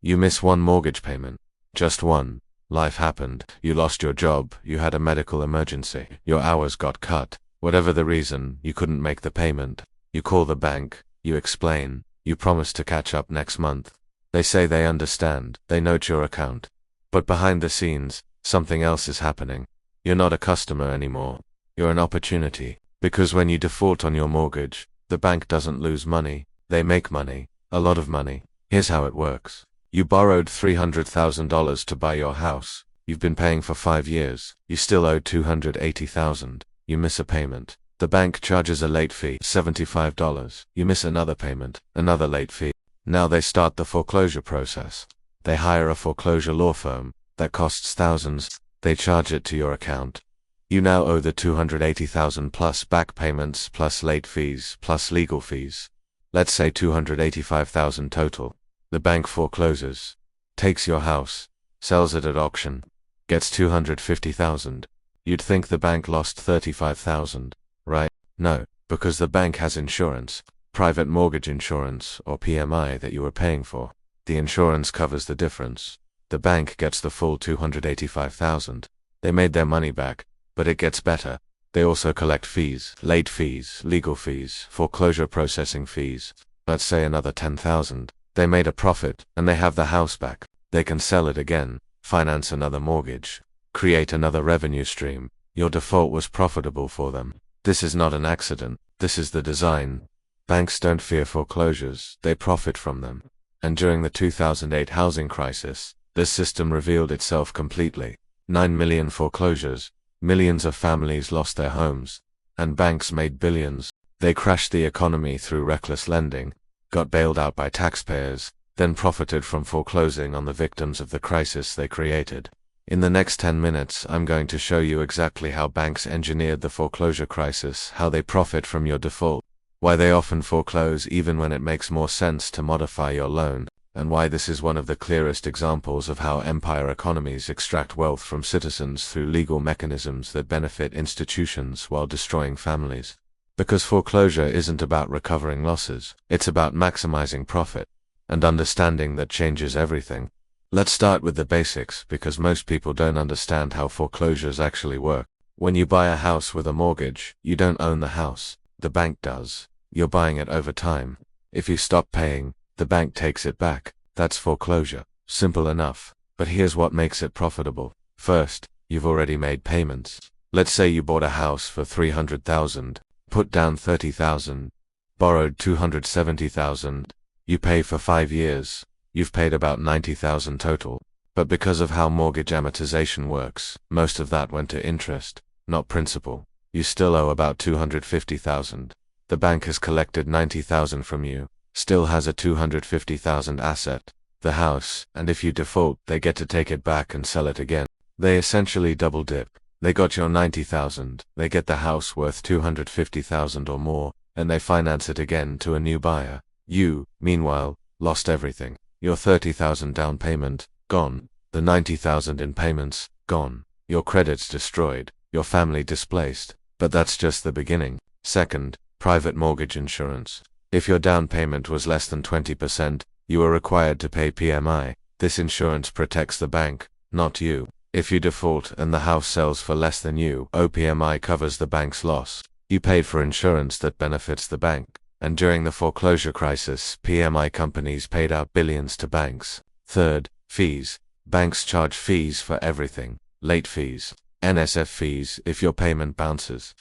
You miss one mortgage payment. Just one. Life happened. You lost your job. You had a medical emergency. Your hours got cut. Whatever the reason, you couldn't make the payment. You call the bank. You explain. You promise to catch up next month. They say they understand. They note your account. But behind the scenes, something else is happening. You're not a customer anymore. You're an opportunity. Because when you default on your mortgage, the bank doesn't lose money. They make money. A lot of money. Here's how it works. You borrowed $300,000 to buy your house. You've been paying for 5 years. You still owe $280,000. You miss a payment. The bank charges a late fee, $75. You miss another payment, another late fee. Now they start the foreclosure process. They hire a foreclosure law firm. That costs thousands. They charge it to your account. You now owe the $280,000 plus back payments, plus late fees, plus legal fees. Let's say $285,000 total. The bank forecloses, takes your house, sells it at auction, gets $250,000. You'd think the bank lost $35,000, right? No, because the bank has insurance, private mortgage insurance, or PMI, that you were paying for. The insurance covers the difference. The bank gets the full $285,000. They made their money back, but it gets better. They also collect fees, late fees, legal fees, foreclosure processing fees. Let's say another $10,000. They made a profit, and they have the house back. They can sell it again, finance another mortgage, create another revenue stream. Your default was profitable for them. This is not an accident. This is the design. Banks don't fear foreclosures. They profit from them. And during the 2008 housing crisis, this system revealed itself completely. 9 million foreclosures. Millions of families lost their homes. And banks made billions. They crashed the economy through reckless lending, got bailed out by taxpayers, then profited from foreclosing on the victims of the crisis they created. In the next 10 minutes, I'm going to show you exactly how banks engineered the foreclosure crisis, how they profit from your default, why they often foreclose even when it makes more sense to modify your loan, and why this is one of the clearest examples of how empire economies extract wealth from citizens through legal mechanisms that benefit institutions while destroying families. Because foreclosure isn't about recovering losses, it's about maximizing profit, and understanding that changes everything. Let's start with the basics, because most people don't understand how foreclosures actually work. When you buy a house with a mortgage, you don't own the house. The bank does. You're buying it over time. If you stop paying, the bank takes it back. That's foreclosure. Simple enough. But here's what makes it profitable. First, you've already made payments. Let's say you bought a house for $300,000. Put down $30,000, borrowed $270,000, you pay for 5 years, you've paid about $90,000 total. But because of how mortgage amortization works, most of that went to interest, not principal. You still owe about $250,000. The bank has collected $90,000 from you, still has a $250,000 asset, the house, and if you default, they get to take it back and sell it again. They essentially double dip. They got your $90,000, they get the house worth $250,000 or more, and they finance it again to a new buyer. You, meanwhile, lost everything. Your $30,000 down payment, gone. The $90,000 in payments, gone. Your credit's destroyed. Your family displaced. But that's just the beginning. Second, private mortgage insurance. If your down payment was less than 20%, you are required to pay PMI. This insurance protects the bank, not you. If you default and the house sells for less than you owe, PMI covers the bank's loss. You paid for insurance that benefits the bank. And during the foreclosure crisis, PMI companies paid out billions to banks. Third, fees. Banks charge fees for everything. Late fees, NSF fees if your payment bounces,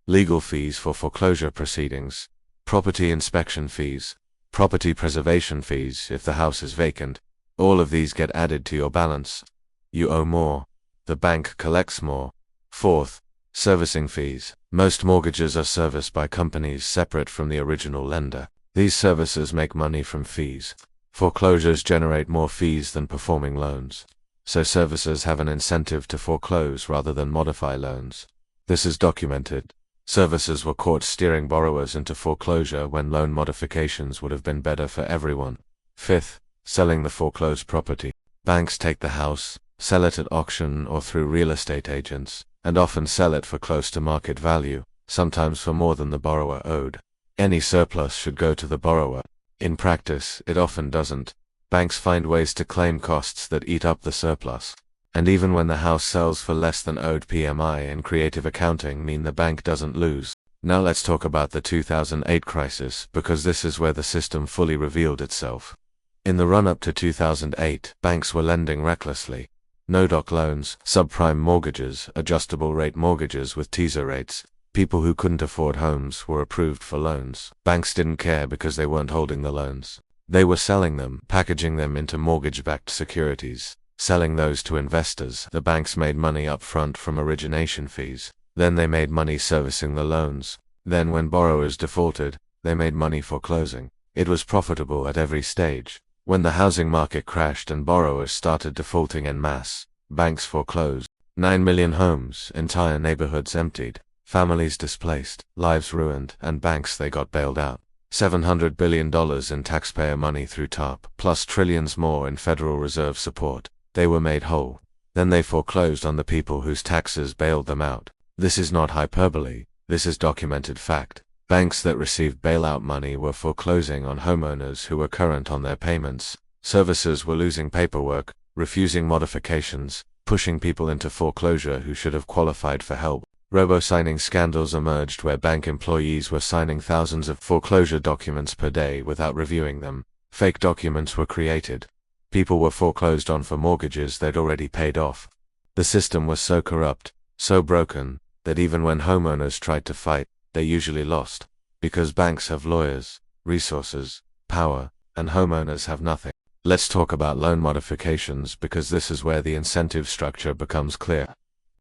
legal fees for foreclosure proceedings, property inspection fees, property preservation fees if the house is vacant. All of these get added to your balance. You owe more. The bank collects more. Fourth, servicing fees. Most mortgages are serviced by companies separate from the original lender. These servicers make money from fees. Foreclosures generate more fees than performing loans. So servicers have an incentive to foreclose rather than modify loans. This is documented. Servicers were caught steering borrowers into foreclosure when loan modifications would have been better for everyone. Fifth, selling the foreclosed property. Banks take the house, sell it at auction or through real estate agents, and often sell it for close to market value, sometimes for more than the borrower owed. Any surplus should go to the borrower. In practice, it often doesn't. Banks find ways to claim costs that eat up the surplus. And even when the house sells for less than owed, PMI and creative accounting mean the bank doesn't lose. Now let's talk about the 2008 crisis, because this is where the system fully revealed itself. In the run-up to 2008, banks were lending recklessly. No-doc loans, subprime mortgages, adjustable-rate mortgages with teaser rates. People who couldn't afford homes were approved for loans. Banks didn't care because they weren't holding the loans. They were selling them, packaging them into mortgage-backed securities, selling those to investors. The banks made money up front from origination fees. Then they made money servicing the loans. Then when borrowers defaulted, they made money foreclosing. It was profitable at every stage. When the housing market crashed and borrowers started defaulting en masse, banks foreclosed. 9 million homes, entire neighborhoods emptied, families displaced, lives ruined, and banks, they got bailed out. $700 billion in taxpayer money through TARP, plus trillions more in Federal Reserve support. They were made whole. Then they foreclosed on the people whose taxes bailed them out. This is not hyperbole, this is documented fact. Banks that received bailout money were foreclosing on homeowners who were current on their payments. Servicers were losing paperwork, refusing modifications, pushing people into foreclosure who should have qualified for help. Robo-signing scandals emerged where bank employees were signing thousands of foreclosure documents per day without reviewing them. Fake documents were created. People were foreclosed on for mortgages they'd already paid off. The system was so corrupt, so broken, that even when homeowners tried to fight, they usually lost. Because banks have lawyers, resources, power, and homeowners have nothing. Let's talk about loan modifications, because this is where the incentive structure becomes clear.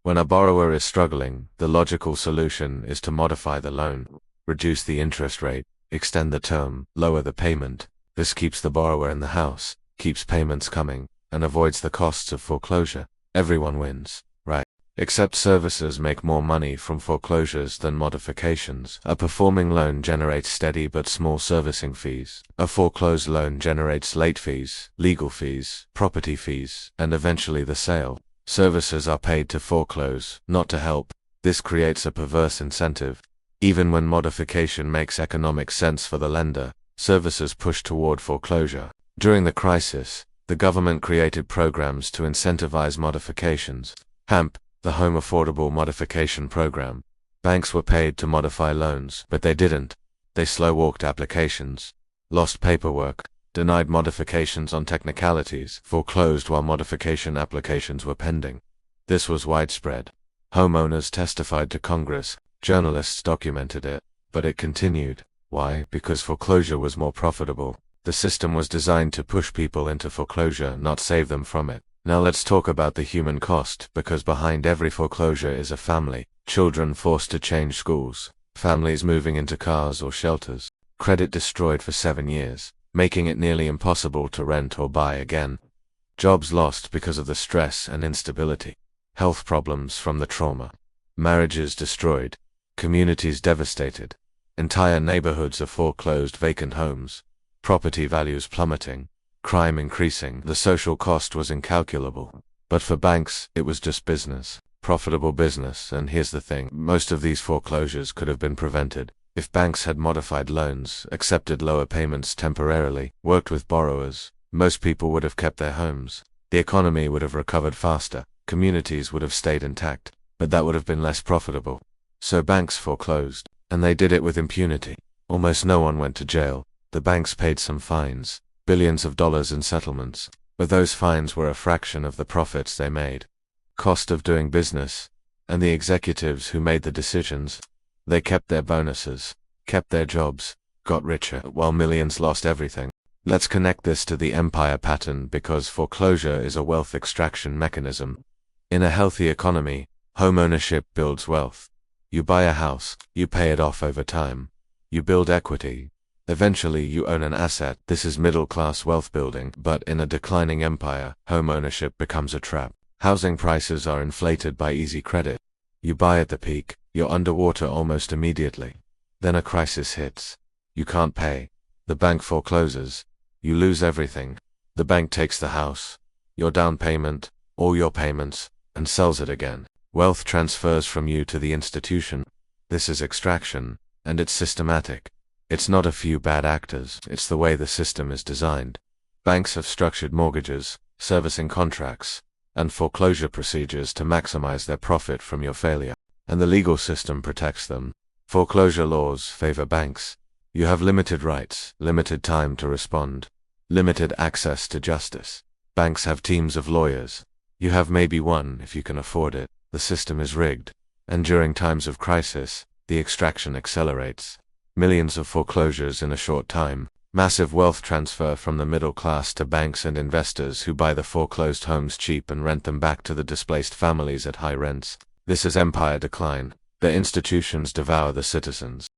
When a borrower is struggling, the logical solution is to modify the loan, reduce the interest rate, extend the term, lower the payment. This keeps the borrower in the house, keeps payments coming, and avoids the costs of foreclosure. Everyone wins, right? Except servicers make more money from foreclosures than modifications. A performing loan generates steady but small servicing fees. A foreclosed loan generates late fees, legal fees, property fees, and eventually the sale. Servicers are paid to foreclose, not to help. This creates a perverse incentive. Even when modification makes economic sense for the lender, servicers push toward foreclosure. During the crisis, the government created programs to incentivize modifications. HAMP, the Home Affordable Modification Program. Banks were paid to modify loans, but they didn't. They slow-walked applications, lost paperwork, denied modifications on technicalities, foreclosed while modification applications were pending. This was widespread. Homeowners testified to Congress, journalists documented it, but it continued. Why? Because foreclosure was more profitable. The system was designed to push people into foreclosure, not save them from it. Now let's talk about the human cost, because behind every foreclosure is a family. Children forced to change schools, families moving into cars or shelters, credit destroyed for 7 years, making it nearly impossible to rent or buy again. Jobs lost because of the stress and instability. Health problems from the trauma. Marriages destroyed. Communities devastated. Entire neighborhoods of foreclosed vacant homes. Property values plummeting. Crime increasing. The social cost was incalculable. But for banks, it was just business. Profitable business. And here's the thing, most of these foreclosures could have been prevented. If banks had modified loans, accepted lower payments temporarily, worked with borrowers, most people would have kept their homes. The economy would have recovered faster, communities would have stayed intact, but that would have been less profitable. So banks foreclosed, and they did it with impunity. Almost no one went to jail. The banks paid some fines, billions of dollars in settlements, but those fines were a fraction of the profits they made. Cost of doing business, and the executives who made the decisions, they kept their bonuses, kept their jobs, got richer, while millions lost everything. Let's connect this to the empire pattern, because foreclosure is a wealth extraction mechanism. In a healthy economy, homeownership builds wealth. You buy a house, you pay it off over time. You build equity. Eventually you own an asset. This is middle-class wealth building, but in a declining empire, homeownership becomes a trap. Housing prices are inflated by easy credit. You buy at the peak, you're underwater almost immediately. Then a crisis hits. You can't pay. The bank forecloses. You lose everything. The bank takes the house, your down payment, all your payments, and sells it again. Wealth transfers from you to the institution. This is extraction, and it's systematic. It's not a few bad actors, it's the way the system is designed. Banks have structured mortgages, servicing contracts, and foreclosure procedures to maximize their profit from your failure. And the legal system protects them. Foreclosure laws favor banks. You have limited rights, limited time to respond, limited access to justice. Banks have teams of lawyers. You have maybe one if you can afford it. The system is rigged. And during times of crisis, the extraction accelerates. Millions of foreclosures in a short time. Massive wealth transfer from the middle class to banks and investors who buy the foreclosed homes cheap and rent them back to the displaced families at high rents. This is empire decline. The institutions devour the citizens.